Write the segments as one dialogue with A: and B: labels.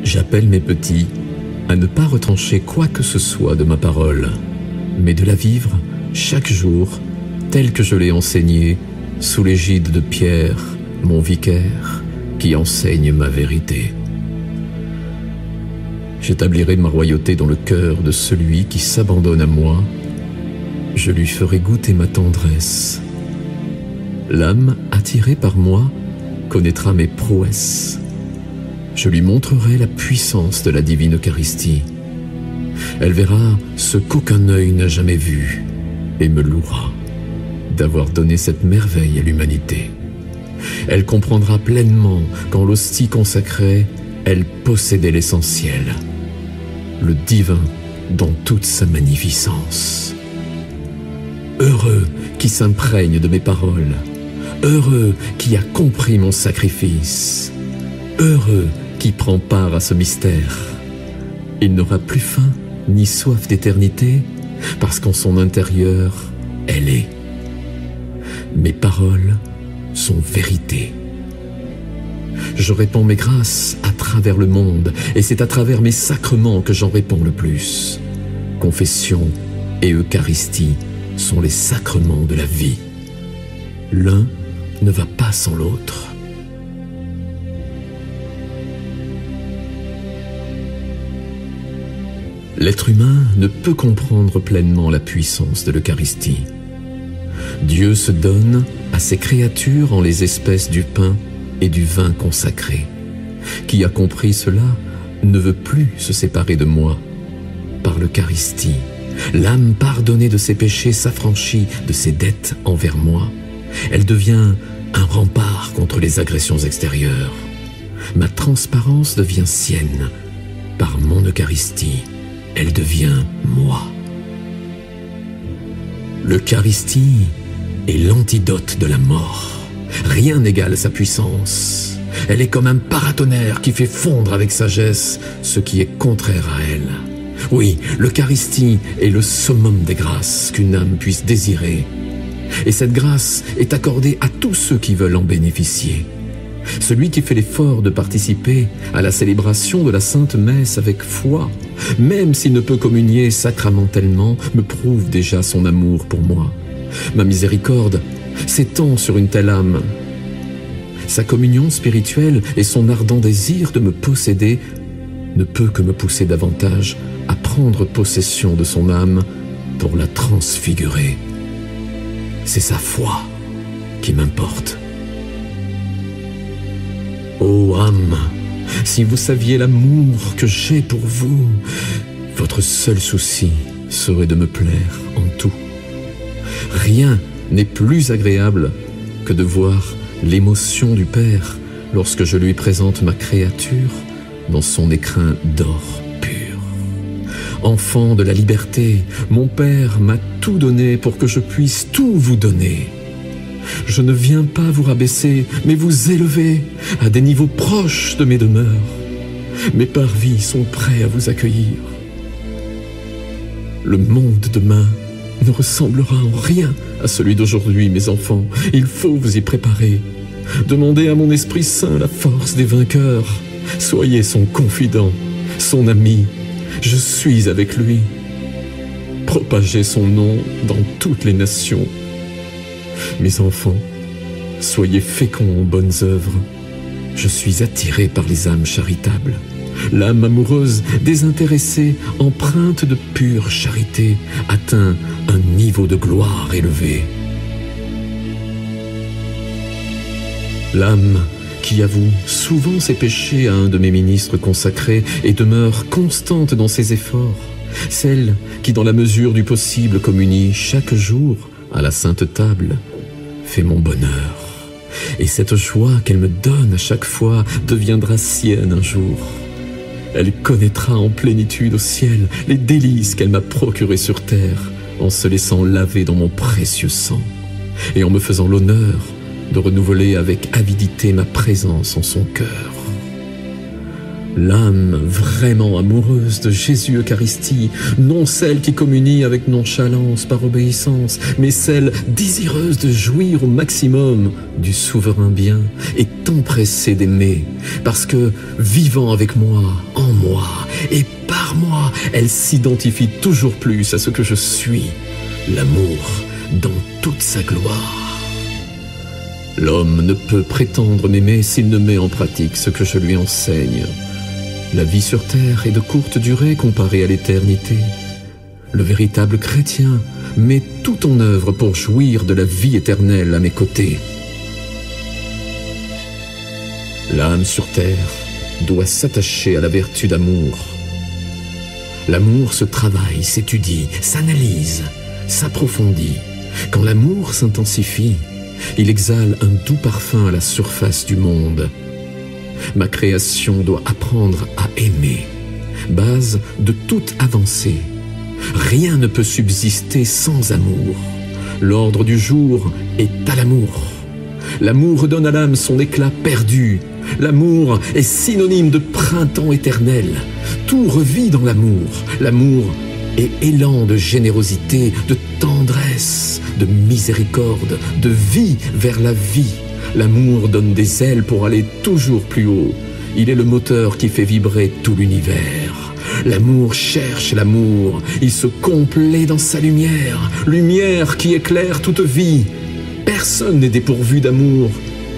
A: J'appelle mes petits à ne pas retrancher quoi que ce soit de ma parole, mais de la vivre chaque jour telle que je l'ai enseignée sous l'égide de Pierre, mon vicaire, qui enseigne ma vérité. J'établirai ma royauté dans le cœur de celui qui s'abandonne à moi. Je lui ferai goûter ma tendresse. L'âme attirée par moi connaîtra mes prouesses. Je lui montrerai la puissance de la divine Eucharistie. Elle verra ce qu'aucun œil n'a jamais vu et me louera d'avoir donné cette merveille à l'humanité. Elle comprendra pleinement qu'en l'hostie consacrée, elle possédait l'essentiel, le divin dans toute sa magnificence. Heureux qui s'imprègne de mes paroles, heureux qui a compris mon sacrifice, heureux qui prend part à ce mystère. Il n'aura plus faim ni soif d'éternité, parce qu'en son intérieur, elle est. Mes paroles sont vérité. Je répands mes grâces à travers le monde, et c'est à travers mes sacrements que j'en répands le plus. Confession et Eucharistie sont les sacrements de la vie. L'un ne va pas sans l'autre. L'être humain ne peut comprendre pleinement la puissance de l'Eucharistie. Dieu se donne à ses créatures en les espèces du pain et du vin consacré. Qui a compris cela ne veut plus se séparer de moi. Par l'Eucharistie, l'âme pardonnée de ses péchés s'affranchit de ses dettes envers moi. Elle devient un rempart contre les agressions extérieures. Ma transparence devient sienne. Par mon Eucharistie, elle devient moi. L'Eucharistie est l'antidote de la mort. Rien n'égale sa puissance. Elle est comme un paratonnerre qui fait fondre avec sagesse ce qui est contraire à elle. Oui, l'Eucharistie est le summum des grâces qu'une âme puisse désirer. Et cette grâce est accordée à tous ceux qui veulent en bénéficier. Celui qui fait l'effort de participer à la célébration de la Sainte Messe avec foi, même s'il ne peut communier sacramentellement, me prouve déjà son amour pour moi. Ma miséricorde s'étend sur une telle âme. Sa communion spirituelle et son ardent désir de me posséder ne peut que me pousser davantage à prendre possession de son âme pour la transfigurer. C'est sa foi qui m'importe. Ô âme, si vous saviez l'amour que j'ai pour vous, votre seul souci serait de me plaire en tout. Rien n'est plus agréable que de voir l'émotion du Père lorsque je lui présente ma créature dans son écrin d'or pur. Enfant de la liberté, mon Père m'a tout donné pour que je puisse tout vous donner. Je ne viens pas vous rabaisser, mais vous élever à des niveaux proches de mes demeures. Mes parvis sont prêts à vous accueillir. Le monde de demain ne ressemblera en rien à celui d'aujourd'hui, mes enfants. Il faut vous y préparer. Demandez à mon Esprit Saint la force des vainqueurs. Soyez son confident, son ami. Je suis avec lui. Propagez son nom dans toutes les nations. Mes enfants, soyez féconds en bonnes œuvres. Je suis attiré par les âmes charitables. L'âme amoureuse, désintéressée, empreinte de pure charité, atteint un niveau de gloire élevé. L'âme qui avoue souvent ses péchés à un de mes ministres consacrés et demeure constante dans ses efforts. Celle qui, dans la mesure du possible, communie chaque jour à la sainte table, fait mon bonheur. Et cette joie qu'elle me donne à chaque fois deviendra sienne un jour. Elle connaîtra en plénitude au ciel les délices qu'elle m'a procurées sur terre en se laissant laver dans mon précieux sang et en me faisant l'honneur de renouveler avec avidité ma présence en son cœur. L'âme vraiment amoureuse de Jésus Eucharistie, non celle qui communie avec nonchalance par obéissance, mais celle désireuse de jouir au maximum du souverain bien, est empressée d'aimer, parce que, vivant avec moi, en moi et par moi, elle s'identifie toujours plus à ce que je suis, l'amour dans toute sa gloire. L'homme ne peut prétendre m'aimer s'il ne met en pratique ce que je lui enseigne. La vie sur terre est de courte durée comparée à l'éternité. Le véritable chrétien met tout en œuvre pour jouir de la vie éternelle à mes côtés. L'âme sur terre doit s'attacher à la vertu d'amour. L'amour se travaille, s'étudie, s'analyse, s'approfondit. Quand l'amour s'intensifie, il exhale un doux parfum à la surface du monde. Ma création doit apprendre à aimer, base de toute avancée. Rien ne peut subsister sans amour. L'ordre du jour est à l'amour. L'amour donne à l'âme son éclat perdu. L'amour est synonyme de printemps éternel. Tout revit dans l'amour. L'amour est élan de générosité, de tendresse, de miséricorde, de vie vers la vie. L'amour donne des ailes pour aller toujours plus haut. Il est le moteur qui fait vibrer tout l'univers. L'amour cherche l'amour. Il se complaît dans sa lumière, lumière qui éclaire toute vie. Personne n'est dépourvu d'amour.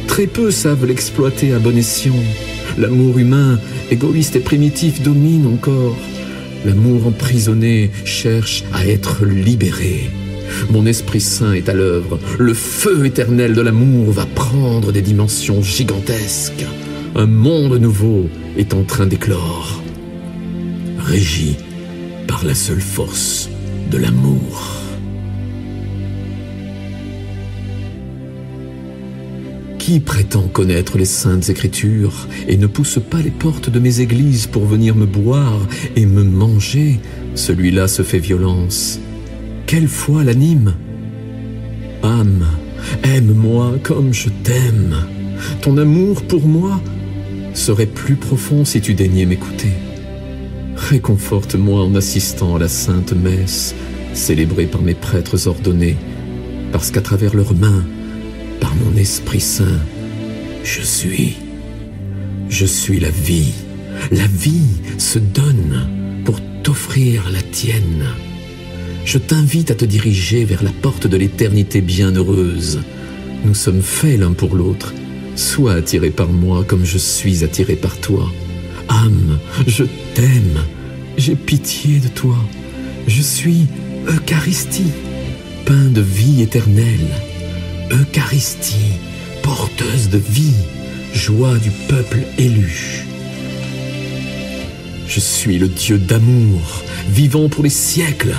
A: Très peu savent l'exploiter à bon escient. L'amour humain, égoïste et primitif, domine encore. L'amour emprisonné cherche à être libéré. Mon Esprit Saint est à l'œuvre. Le feu éternel de l'amour va prendre des dimensions gigantesques. Un monde nouveau est en train d'éclore, régi par la seule force de l'amour. Qui prétend connaître les saintes écritures et ne pousse pas les portes de mes églises pour venir me boire et me manger, celui-là se fait violence. Quelle foi l'anime? Âme, aime-moi comme je t'aime. Ton amour pour moi serait plus profond si tu daignais m'écouter. Réconforte-moi en assistant à la sainte messe, célébrée par mes prêtres ordonnés, parce qu'à travers leurs mains, par mon Esprit Saint, je suis la vie. La vie se donne pour t'offrir la tienne. Je t'invite à te diriger vers la porte de l'éternité bienheureuse. Nous sommes faits l'un pour l'autre. Sois attiré par moi comme je suis attiré par toi. Âme, je t'aime. J'ai pitié de toi. Je suis Eucharistie, pain de vie éternelle. Eucharistie, porteuse de vie, joie du peuple élu. Je suis le Dieu d'amour, vivant pour les siècles.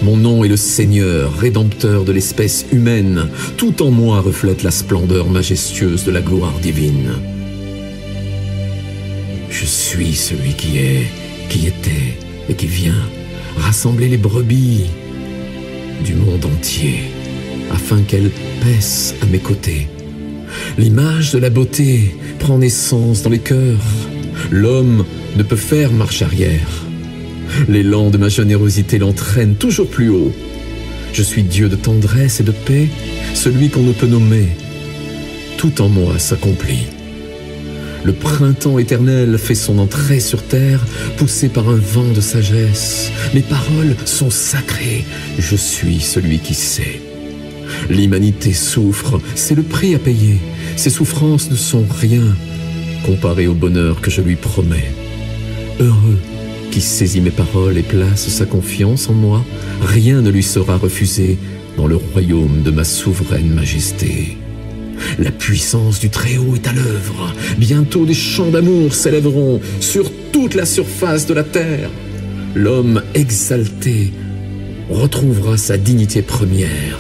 A: Mon nom est le Seigneur, rédempteur de l'espèce humaine. Tout en moi reflète la splendeur majestueuse de la gloire divine. Je suis celui qui est, qui était et qui vient rassembler les brebis du monde entier, afin qu'elles paissent à mes côtés. L'image de la beauté prend naissance dans les cœurs. L'homme ne peut faire marche arrière. L'élan de ma générosité l'entraîne toujours plus haut. Je suis Dieu de tendresse et de paix, celui qu'on ne peut nommer. Tout en moi s'accomplit. Le printemps éternel fait son entrée sur terre, poussé par un vent de sagesse. Mes paroles sont sacrées. Je suis celui qui sait. L'humanité souffre, c'est le prix à payer. Ses souffrances ne sont rien comparées au bonheur que je lui promets. Heureux qui saisit mes paroles et place sa confiance en moi, rien ne lui sera refusé dans le royaume de ma souveraine majesté. La puissance du Très-Haut est à l'œuvre. Bientôt des chants d'amour s'élèveront sur toute la surface de la terre. L'homme exalté retrouvera sa dignité première.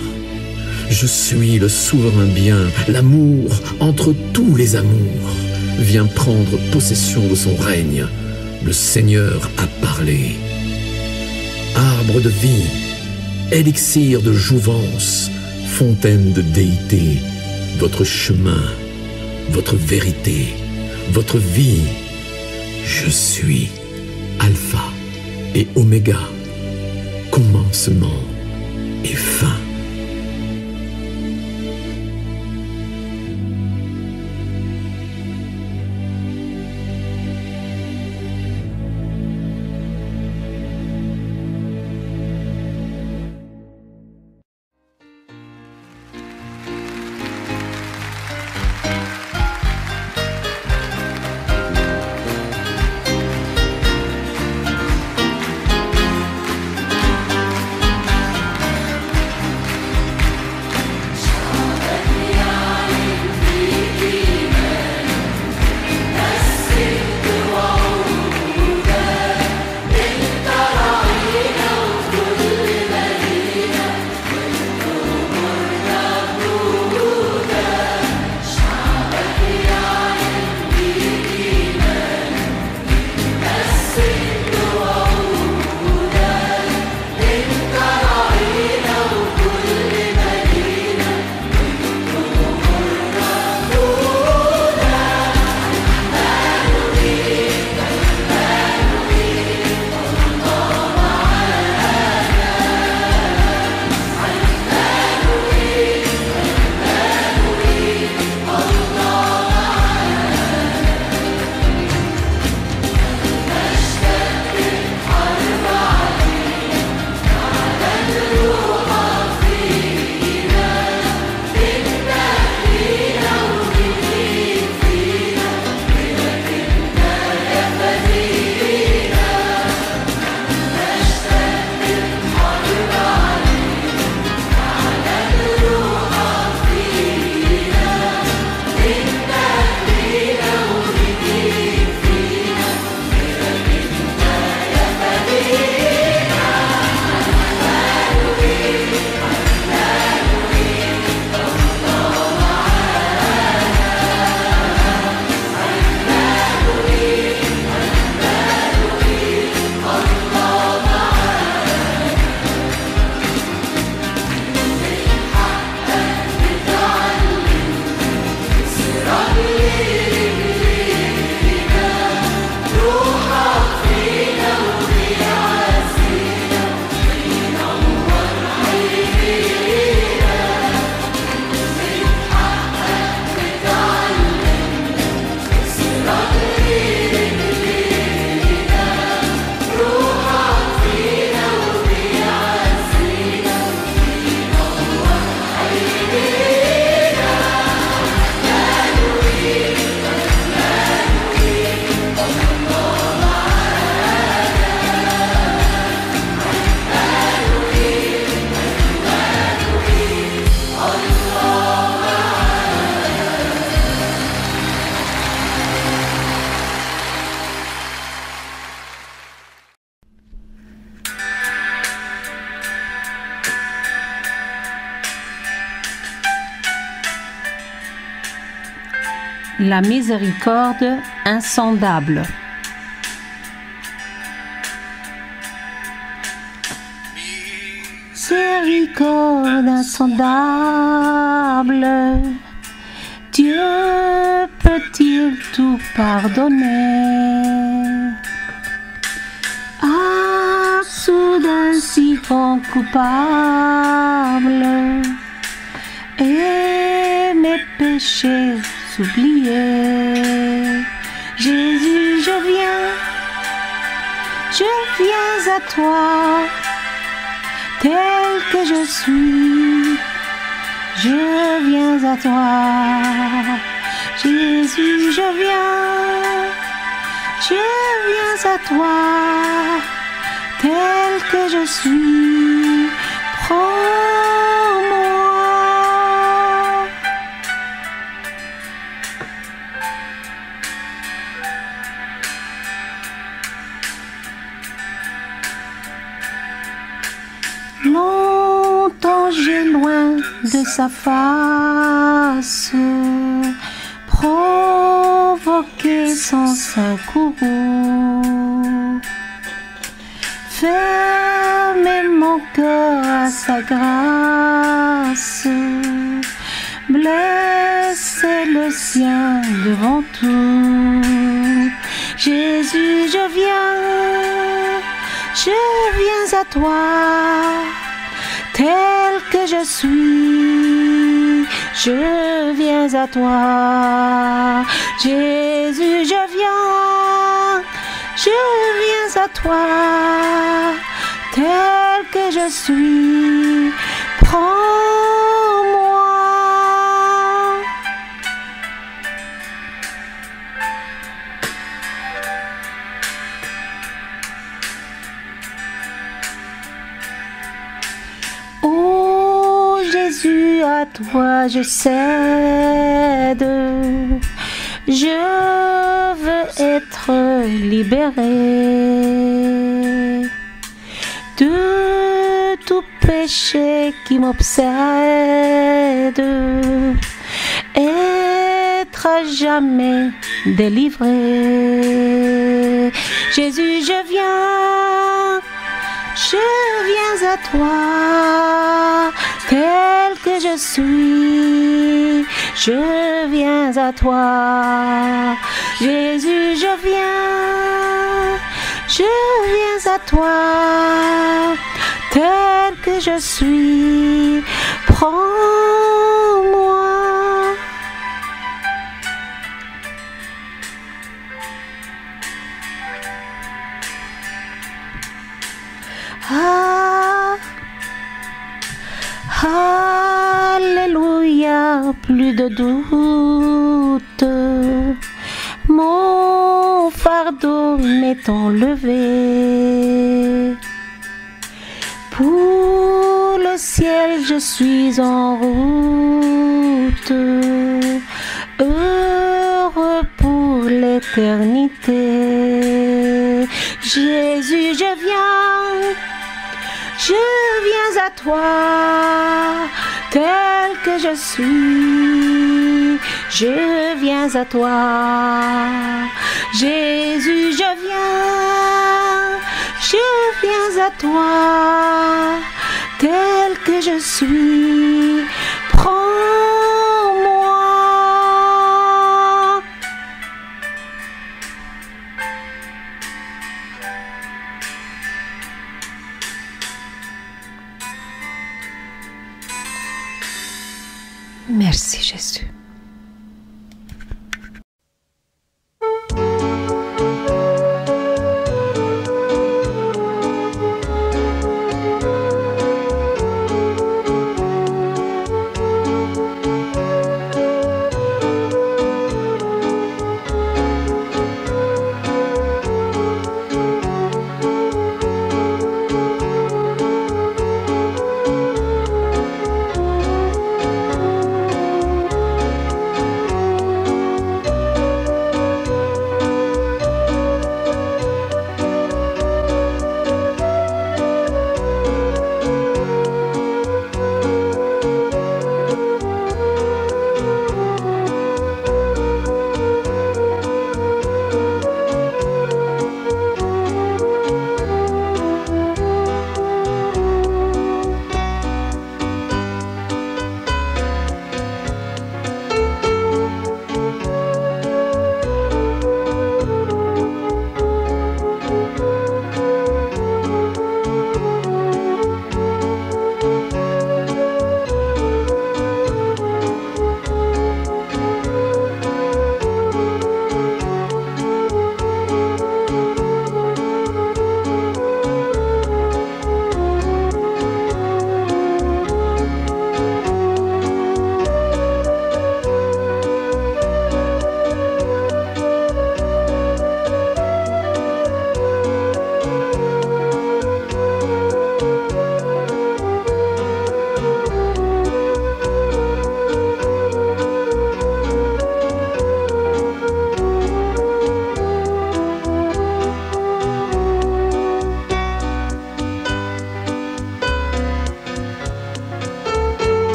A: Je suis le souverain bien, l'amour entre tous les amours. Vient prendre possession de son règne. Le Seigneur a parlé. Arbre de vie, élixir de jouvence, fontaine de déité, votre chemin, votre vérité, votre vie, Je suis Alpha et Oméga, commencement et fin.
B: La miséricorde insondable. Miséricorde insondable, Dieu peut-il tout pardonner à soudain si grand coupable et mes péchés s'oublier. Jésus, je viens à toi, tel que je suis, je viens à toi. Jésus, je viens à toi, tel que je suis, prends-moi. Longtemps j'ai loin de sa face provoqué son saint courroux, fermer mon cœur à sa grâce, blesser le sien devant tout. Jésus, je viens à toi, tel que je suis, je viens à toi. Jésus, je viens à toi, tel que je suis, prends-moi. Oh Jésus, à toi je cède, je veux être libéré de tout péché qui m'obsède, être à jamais délivré. Jésus, je viens à toi, tel que je suis, je viens à toi. Jésus, je viens à toi, tel que je suis, prends-moi. Alléluia, plus de doute, mon fardeau m'est enlevé. Pour le ciel, je suis en route, heureux pour l'éternité. Jésus, je viens à toi, tel que je suis, je viens à toi. Jésus, je viens à toi, tel que je suis, prends-moi. Merci Jésus.